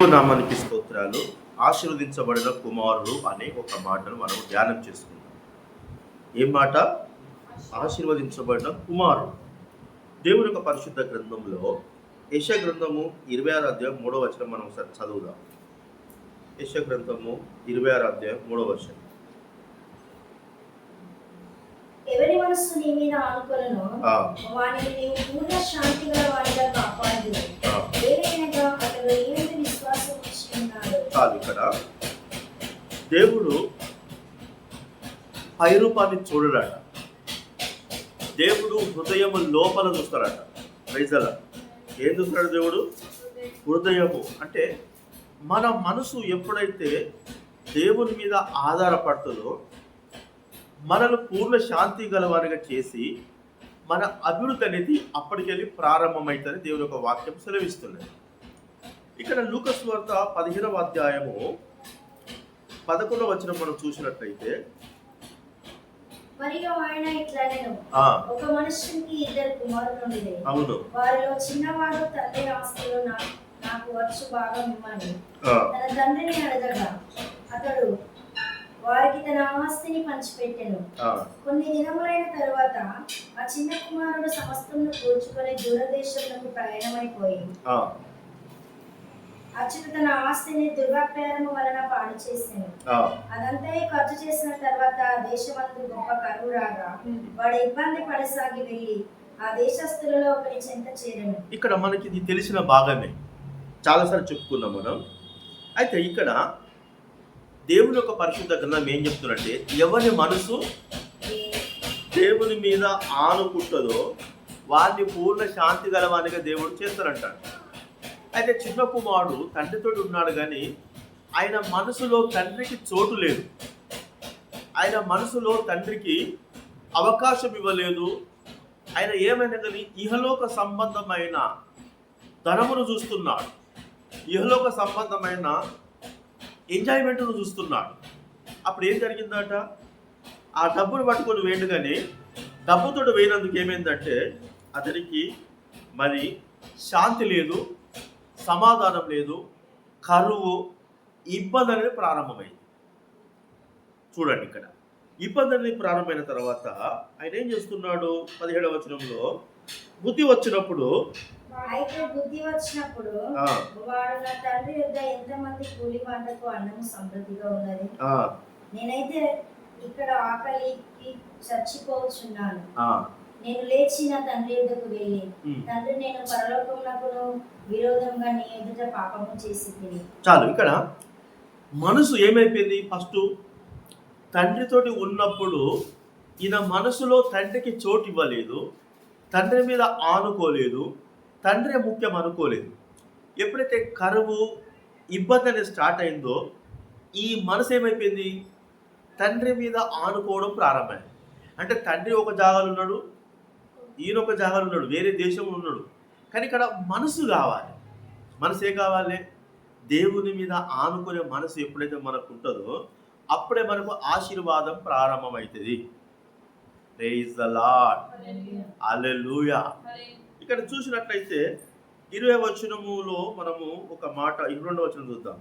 నామానికి స్తోత్రాలు. ఆశీర్వదించబడిన కుమారుడు అనే ఒక మాటను మనం ధ్యానం చేసుకుందాం. ఏం మాట? ఆశీర్వదించబడిన కుమారుడు. దేవుని యొక్క పరిశుద్ధ గ్రంథంలో యెషయా గ్రంథము 26వ అధ్యాయం 3వ వచనం మనం ఒకసారి చదువుదాం. యెషయా గ్రంథము 26వ అధ్యాయం 3వ వచనం. ఎవరి మనస్సు నీ మీద ఆనుకొనునో వానిని నీవు పూర్ణ శాంతి గల వానిగా కాపాడుదువు. ఏలయనగా అతడు నీ యందు విశ్వాసం ఉంచి ఉన్నాడు. చాలు. ఇక్కడ దేవుడు పైరూపాన్ని చూడడట. దేవుడు హృదయము లోపల చూస్తాడట. ప్రైజల ఏం చూస్తాడు దేవుడు? హృదయము. అంటే మన మనసు ఎప్పుడైతే దేవుని మీద ఆధారపడుతుందో మనను పూర్ణ శాంతి గలవారిగా చేసి మన అభివృద్ధి అనేది అప్పటికెళ్ళి ప్రారంభమవుతుంది. దేవుని యొక్క వాక్యం సెలవిస్తున్నది. ఇక్కడ లూకాసు వార్త 15వ అధ్యాయము 11వ వచనం మనం చూసినట్లయితే, మరియు ఆయన ఇట్లనెను, ఒక మనుష్యునికి ఇద్దరు కుమారులు ఉండేది. అవును, వారిలో చిన్నవాడు తండ్రి ఆస్తిలో నాకు వచ్చు భాగం ఇమ్మని తన తండ్రిని అడగగా అతడు వారికి తన ఆస్తిని పంచిపెట్టెను. కొన్ని దినములైన తరువాత ఆ చిన్న కుమారుడు సమస్తమును కూర్చుకొని దూరదేశంలోకి ప్రయాణమైపోయి అచ్యుత తన ఆస్తిని దుర్వ్యాపారము వలన పాడు చేసాను. అదంతా ఖర్చు చేసిన తర్వాత దేశమందు గొప్ప కరువు రాగా వాడు ఇబ్బంది పడసాగి వెళ్ళి ఆ దేశస్తులలో ఒకరి చెంత చేరెను. ఇక్కడ మనకి ఇది తెలిసిన భాగమే, చాలాసార్లు చెప్పుకున్నాం మనం. అయితే ఇక్కడ దేవుని యొక్క పరిశుద్ధ గ్రంథం ఏం చెప్తున్నట్టే, ఎవరి మనసు దేవుని మీద ఆనుకుంటుందో వారిని పూర్ణ శాంతి గలవానిగా దేవుడు చేస్తారంటాడు. అయితే చిన్న కుమారుడు తండ్రితో ఉన్నాడు, కానీ ఆయన మనసులో తండ్రికి చోటు లేదు. ఆయన మనసులో తండ్రికి అవకాశం ఇవ్వలేదు. ఆయన ఏమైనా కానీ ఇహలోక సంబంధమైన ధనమును చూస్తున్నాడు, ఇహలోక సంబంధమైన ఎంజాయ్మెంట్ను చూస్తున్నాడు. అప్పుడు ఏం జరిగిందట? ఆ డబ్బును పట్టుకొని వేయండు, కానీ డబ్బుతో వేయినందుకు ఏమైందంటే అతనికి మరి శాంతి లేదు, సమాధానం లేదు, కరువు, ఇబ్బంది అనేది ప్రారంభమైంది. చూడండి, ఇక్కడ ఇబ్బంది అనేది ప్రారంభమైన తర్వాత ఆయన ఏం చేస్తున్నాడు? 17వ వచనంలో, బుద్ధి వచ్చినప్పుడు వాడు నా తండ్రి యొద్ద ఎంతమంది కూలి పంటకు అన్నము సమృద్ధిగా ఉన్నది, నేనైతే ఇక్కడ ఆకలికి చచ్చిపోవచ్చున్నాను. నేను లేచి నా తండ్రి యొద్దకు వెళ్ళి, తండ్రి, నేను పరలోకమునకును విరోధంగా నీ ఎదుట పాపము చేసి తిని. చాలు. ఇక్కడ మనసు ఏమైపోయింది? ఫస్ట్ తండ్రితోటి ఉన్నప్పుడు ఈయన మనసులో తండ్రికి చోటు ఇవ్వలేదు, తండ్రి మీద ఆనుకోలేదు, తండ్రి ముఖ్యం అనుకోలేదు. ఎప్పుడైతే కరువు, ఇబ్బంది అనేది స్టార్ట్ అయిందో ఈ మనసు ఏమైపోయింది? తండ్రి మీద ఆనుకోవడం ప్రారంభమైంది. అంటే తండ్రి ఒక జాగాలో ఉన్నాడు, ఈయన ఒక జాగాలో ఉన్నాడు, వేరే దేశంలో ఉన్నాడు, కానీ ఇక్కడ మనసు కావాలి. మనసు ఏం కావాలి? దేవుని మీద ఆనుకునే మనసు ఎప్పుడైతే మనకు ఉంటుందో అప్పుడే మనకు ఆశీర్వాదం ప్రారంభమవుతుంది. ప్రైజ్ ద లార్డ్, హల్లెలూయా. ఇక్కడ చూసినట్లయితే 20వ వచనములో మనము ఒక మాట, 22వ వచనం చూద్దాం.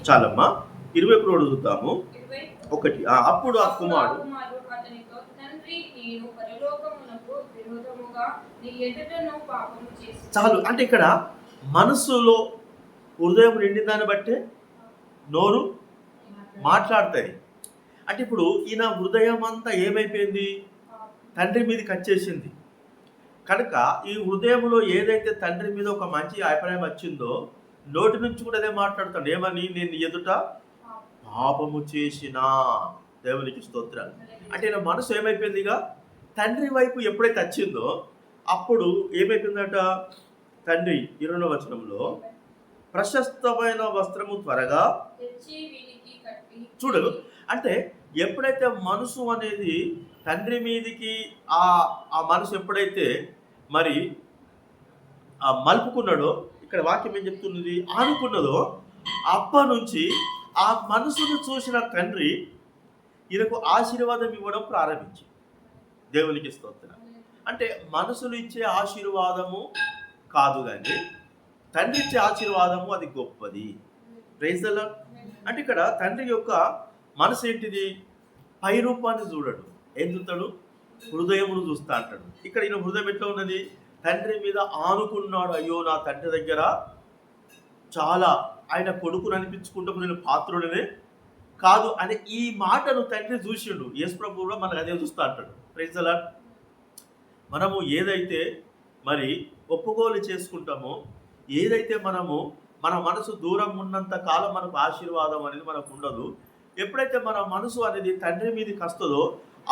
చాలమ్మా, 21 చూద్దాము. ఒకటి, అప్పుడు ఆ కుమారుడు చాలు. అంటే ఇక్కడ మనస్సులో హృదయం నిండిన దాన్ని బట్టే నోరు మాట్లాడతాయి. అంటే ఇప్పుడు ఈయన హృదయం అంతా ఏమైపోయింది? తండ్రి మీదకి వచ్చేసింది. కనుక ఈ హృదయంలో ఏదైతే తండ్రి మీద ఒక మంచి అభిప్రాయం వచ్చిందో నోటి నుంచి కూడా అదే మాట్లాడతాడు. ఏమని? నేను ఎదుట పాపము చేసిన. దేవునికి స్తోత్రాలు. అంటే ఈయన మనసు ఏమైపోయింది? ఇక తండ్రి వైపు ఎప్పుడైతే వచ్చిందో అప్పుడు ఏమైపోయిందట? తండ్రి 20వ వచనంలో, ప్రశస్తమైన వస్త్రము త్వరగా చూడదు. అంటే ఎప్పుడైతే మనసు అనేది తండ్రి మీదికి ఆ మనసు ఎప్పుడైతే మరి మలుపుకున్నాడో, ఇక్కడ వాక్యం ఏం చెప్తున్నది? ఆనుకున్నదో, అప్పటి నుంచి ఆ మనసును చూసిన తండ్రి ఈయనకు ఆశీర్వాదం ఇవ్వడం ప్రారంభించి. దేవునికి స్తోత్రం. అంటే మనుషులు ఇచ్చే ఆశీర్వాదము కాదు, కానీ తండ్రి ఇచ్చే ఆశీర్వాదము అది గొప్పది. Praise the lord. అంటే ఇక్కడ తండ్రి యొక్క మనసు ఏంటిది? పై రూపాన్ని చూడడు, ఏం చూస్తాడు? హృదయమును చూస్తా అంటాడు. ఇక్కడ ఈయన హృదయం ఎట్లా ఉన్నది? తండ్రి మీద ఆనుకున్నాడు. అయ్యో నా తండ్రి దగ్గర చాలా ఆయన కొడుకును అనిపించుకుంటూ నేను పాత్రుడనే కాదు అనే ఈ మాటను తండ్రి చూసిండు. యేసు ప్రభు కూడా మనకు అదే చూస్తా అంటాడు. Praise the lord. మనము ఏదైతే మరి ఒప్పుకోలు చేసుకుంటామో, ఏదైతే మనము మన మనసు దూరం ఉన్నంత కాలం మనకు ఆశీర్వాదం అనేది మనకు ఉండదు. ఎప్పుడైతే మన మనసు అనేది తండ్రి మీదకి వస్తుందో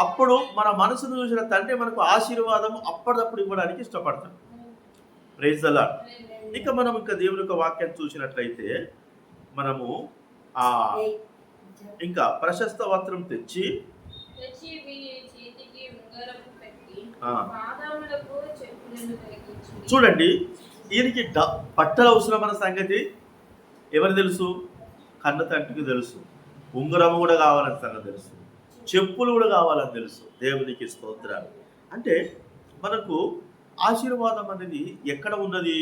అప్పుడు మన మనసును చూసిన తండ్రి మనకు ఆశీర్వాదం అప్పటిదప్పుడు ఇవ్వడానికి ఇష్టపడతాడు. Praise the lord. ఇక మనం ఇంకా దేవుని యొక్క వాక్యాన్ని చూసినట్లయితే మనము ఇంకా ప్రశస్త వస్త్రం తెచ్చి చూడండి, ఈయనకి బట్టలు అవసరం అన్న సంగతి ఎవరు తెలుసు? కన్న తండ్రికి తెలుసు. ఉంగరము కూడా కావాలని సంగతి తెలుసు. చెప్పులు కూడా కావాలని తెలుసు. దేవునికి స్తోత్రాలు. అంటే మనకు ఆశీర్వాదం అనేది ఎక్కడ ఉన్నది?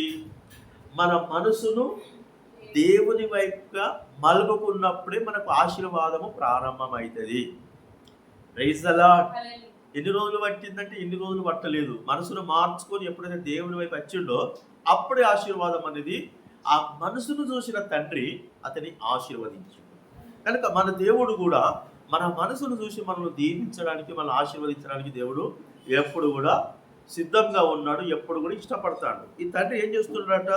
మన మనసును దేవుని వైపుగా మలుపుకున్నప్పుడే మనకు ఆశీర్వాదము ప్రారంభమవుతుంది. Praise the lord. ఎన్ని రోజులు పట్టిందంటే ఎన్ని రోజులు పట్టలేదు. మనసును మార్చుకొని ఎప్పుడైతే దేవుని వైపు వచ్చిండో అప్పుడే ఆశీర్వాదం అనేది ఆ మనసును చూసిన తండ్రి అతని ఆశీర్వదించిండు. కనుక మన దేవుడు కూడా మన మనసును చూసి మనల్ని దీవించడానికి, మనల్ని ఆశీర్వదించడానికి దేవుడు ఎప్పుడు కూడా సిద్ధంగా ఉన్నాడు, ఎప్పుడు కూడా ఇష్టపడతాడు. ఈ తండ్రి ఏం చేస్తున్నాడట?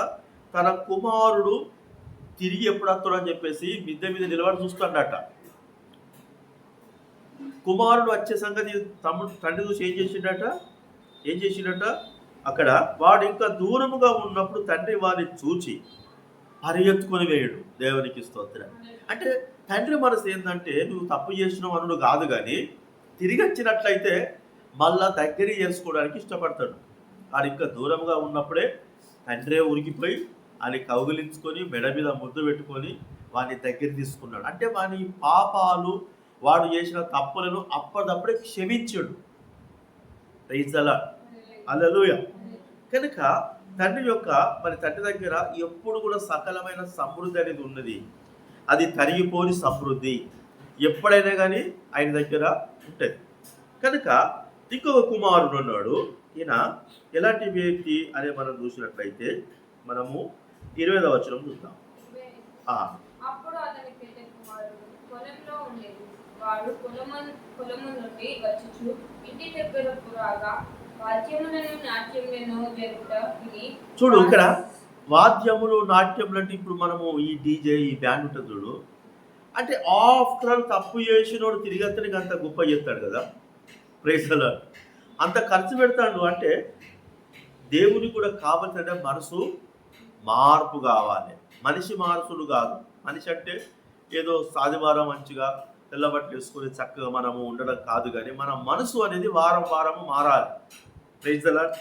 తన కుమారుడు తిరిగి ఎప్పుడు వస్తాడు అని చెప్పేసి మిద్దె మీద నిలబడి చూస్తాడట. కుమారుడు వచ్చే సంగతి తండ్రి చూసి ఏం చేసిండట? అక్కడ వాడు ఇంకా దూరముగా ఉన్నప్పుడు తండ్రి వారిని చూచి పరిగెత్తుకొని వేయడు. దేవునికి స్తోత్రం. అంటే తండ్రి మనసు ఏంటంటే నువ్వు తప్పు చేసినావు అనుడు కాదు, కానీ తిరిగి వచ్చినట్లయితే మళ్ళా దగ్గర చేసుకోవడానికి ఇష్టపడతాడు. వాడు ఇంకా దూరంగా ఉన్నప్పుడే తండ్రే ఉరికిపోయి అని కౌగిలించుకొని మెడ మీద ముద్దు పెట్టుకొని వాని దగ్గర తీసుకున్నాడు. అంటే వాని పాపాలు, వాడు చేసిన తప్పులను అప్పటిదప్పుడే క్షమించాడు. Praise the lord. హల్లెలూయా. కనుక తండ్రి తండ్రి దగ్గర ఎప్పుడు కూడా సకలమైన సమృద్ధి అనేది ఉన్నది. అది తరిగిపోని సమృద్ధి ఎప్పుడైనా కానీ ఆయన దగ్గర ఉంటుంది. కనుక ఇంకొక కుమారుడు ఉన్నాడు. ఈయన ఎలాంటి వ్యక్తి అనే మనం చూసినట్లయితే మనము 20వ వచనం చూద్దాం. అప్పుడు అతని పెద్ద కుమారుడు పొలంలో ఉండేది. వాడు పొలము నుండి వచ్చుచు ఇంటి దగ్గర పురాగా వాద్యములను నాట్యములను జరుగుట విని. చూడు, ఇక్కడ వాద్యములు నాట్యములు అంటే ఇప్పుడు మనము ఈ డీజే, ఈ బ్యాండ్ ఉంటుంది చూడు. అంటే ఆఫ్టర్ ఆల్ తప్పు చేసినోడు తిరిగి అతనికి అంత గొప్ప చేస్తాడు కదా. Praise the lord. అంత ఖర్చు పెడతాడు. అంటే దేవుని కూడా కావాల్సిన మనసు మార్పు కావాలి. మనిషి మార్పులు కాదు. మనిషి అంటే ఏదో ఆదివారం మంచిగా తెల్లబట్టలు వేసుకొని చక్కగా మనము ఉండడం కాదు, కానీ మన మనసు అనేది వారం వారము మారాలి. Praise the lord.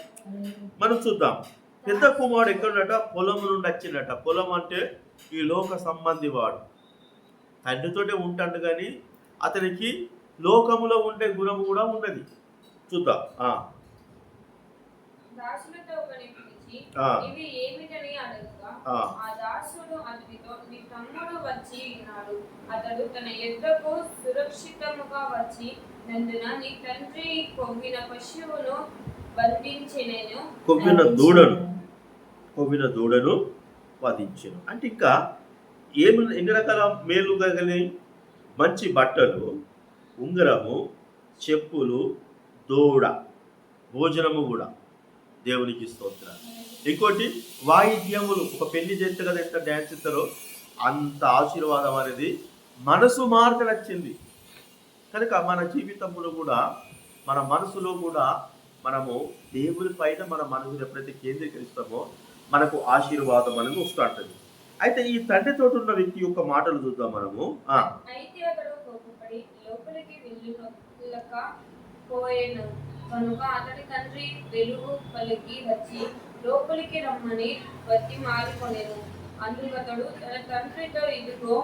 మనం చూద్దాం. పెద్ద కుమారుడు ఎక్కడున్నట? పొలము నుండి వచ్చిందట. పొలం అంటే ఈ లోక సంబంధి వాడు. తండ్రితోటే ఉంటాడు, కానీ అతనికి లోకములో ఉండే గుణము కూడా ఉన్నది. చూద్దాం. దాసులతో పిలిచి ఇవి ఏమిటని అడగగా ఆ దాసుడు అతనితో, నీ తమ్ముడు వచ్చి ఉన్నాడు. అతడు తన యొద్దకు సురక్షితముగా వచ్చి నందున నీ తండ్రి కొవ్విన పశువును బంధించెను, కొవ్విన దూడను వధించెను. అంటే ఇంకా ఎన్ని రకాల మేలు కలిగినాయి? మంచి బట్టలు, ఉంగరము, చెప్పులు, దూడ, భోజనము కూడా. దేవునికి స్తోత్రం. ఇంకోటి వాయిద్యములు. ఒక పెళ్లి చేస్తే కదా ఎంత డ్యాన్స్ ఇస్తారో అంత ఆశీర్వాదం అనేది మనసు మార్పు వచ్చింది. కనుక మన జీవితంలో కూడా, మన మనసులో కూడా మనము దేవుని పైన మన మనసును ఎప్పుడైతే కేంద్రీకరిస్తామో మనకు ఆశీర్వాదం అనేది వస్తుంటుంది. అయితే ఈ తండ్రితో ఉన్న వ్యక్తి యొక్క మాటలు చూద్దాం మనము. అయితే అతడు కోపపడి లోపలికి వెళ్ళకపోయెను కనుక అతడి తండ్రి వెలుగు పలికి వచ్చి లోపలికి రమ్మని బతిమాలుకొనెను. అందుకు అతడు తన తండ్రితో, ఇదిగో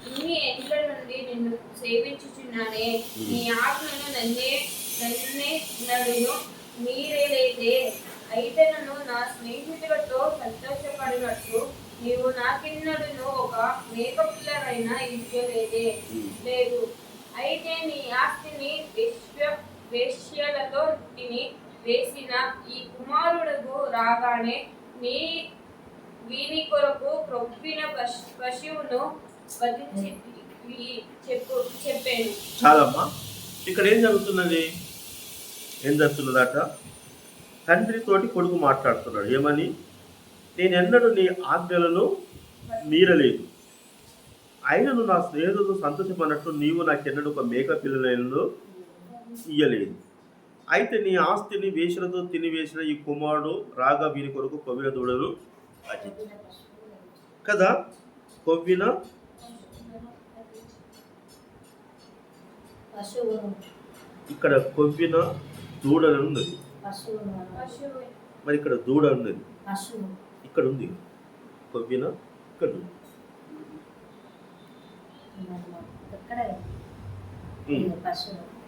ఇన్ని ఏండ్ల నుండి నిన్ను సేవించుచున్నానే, నీ ఆజ్ఞను నన్నే మీరేలైతే అయితేనను నా స్నేహితులతో సంతోషపడినట్లు నీవు నాకిన్నడును ఒక మేకపిల్లనైనా ఇచ్చలేదే లేదు. అయితే నీ ఆస్తిని వేశ్యలతో తిని వేసిన ఈ కుమారుడు రాగానే వీని కొరకు క్రొవ్విన పశువును వధించి చెప్పాను. చాలమ్మా. ఇక్కడ ఏం జరుగుతున్నదట? తండ్రితోటి కొడుకు మాట్లాడుతున్నాడు. ఏమని? నేనెన్నడూ నీ ఆజ్ఞలను మీరలేదు, అయినను నా స్నేహితుడు సంతోషపడినట్టు నీవు నాకెన్నడూ ఒక మేక పిల్లలను ఇయ్యలేదు. అయితే నీ ఆస్తిని వేషలతో తినివేసిన ఈ కుమారుడు రాగా వీరి కొరకు కొవ్విన దూడను కదా, కొవ్విన ఇక్కడ కొవ్విన దూడలు ఉన్నది. మరి ఇక్కడ దూడ ఉన్నది, ఇక్కడ ఉంది. కొవ్విన ఇక్కడ ఉంది.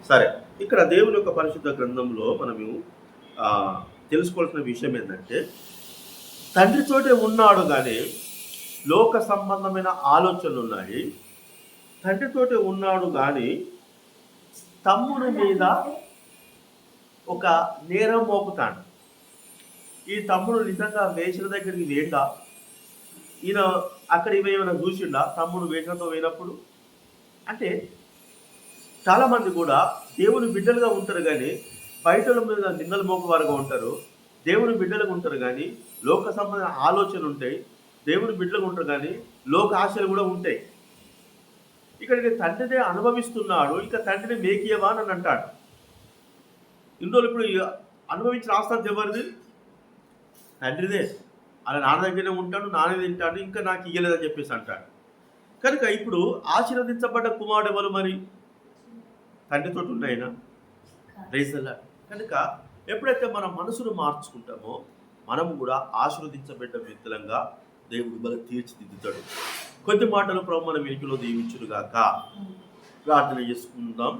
సరే, ఇక్కడ దేవుని యొక్క పరిశుద్ధ గ్రంథంలో మనము తెలుసుకోవాల్సిన విషయం ఏంటంటే, తండ్రితోటే ఉన్నాడు కానీ లోక సంబంధమైన ఆలోచనలు ఉన్నాయి. తండ్రితోటే ఉన్నాడు కానీ తమ్ముడి మీద ఒక నేరం మోపుతాడు. ఈ తమ్ముడు నిజంగా వేషల దగ్గరికి వేయండా? ఈయన అక్కడ ఏమైనా చూసిండా తమ్ముడు వేషలతో పోయినప్పుడు? అంటే చాలామంది కూడా దేవుని బిడ్డలుగా ఉంటారు కానీ బయటల మీద నిందలు మోపవారుగా ఉంటారు. దేవుని బిడ్డలుగా ఉంటారు కానీ లోక సంబంధ ఆలోచనలు ఉంటాయి. దేవుని బిడ్డలుగా ఉంటారు కానీ లోక ఆశలు కూడా ఉంటాయి. ఇక్కడికి తండ్రినే అనుభవిస్తున్నాడు, ఇక తండ్రిని మేకియవా అని అంటాడు. ఇందులో ఇప్పుడు అనుభవించిన ఆస్తి ఎవరిది? తండ్రిదే. అలా నాన్న దగ్గరనే ఉంటాడు, నాన్న తింటాడు, ఇంకా నాకు ఇయ్యలేదని చెప్పేసి అంటాడు. కనుక ఇప్పుడు ఆశీర్వదించబడ్డ కుమారుడు ఎవరు? మరి తండ్రితో ఉన్నాయినా రైజల్లా. కనుక ఎప్పుడైతే మన మనసును మార్చుకుంటామో మనము కూడా ఆశీర్వదించబడ్డ వ్యక్తులంగా దేవుడు మనకు తీర్చిదిద్దుతాడు. కొద్ది మాటలు ప్రభు మన వెనుకలో దీవించునుగాక. ప్రార్థన చేసుకుందాం.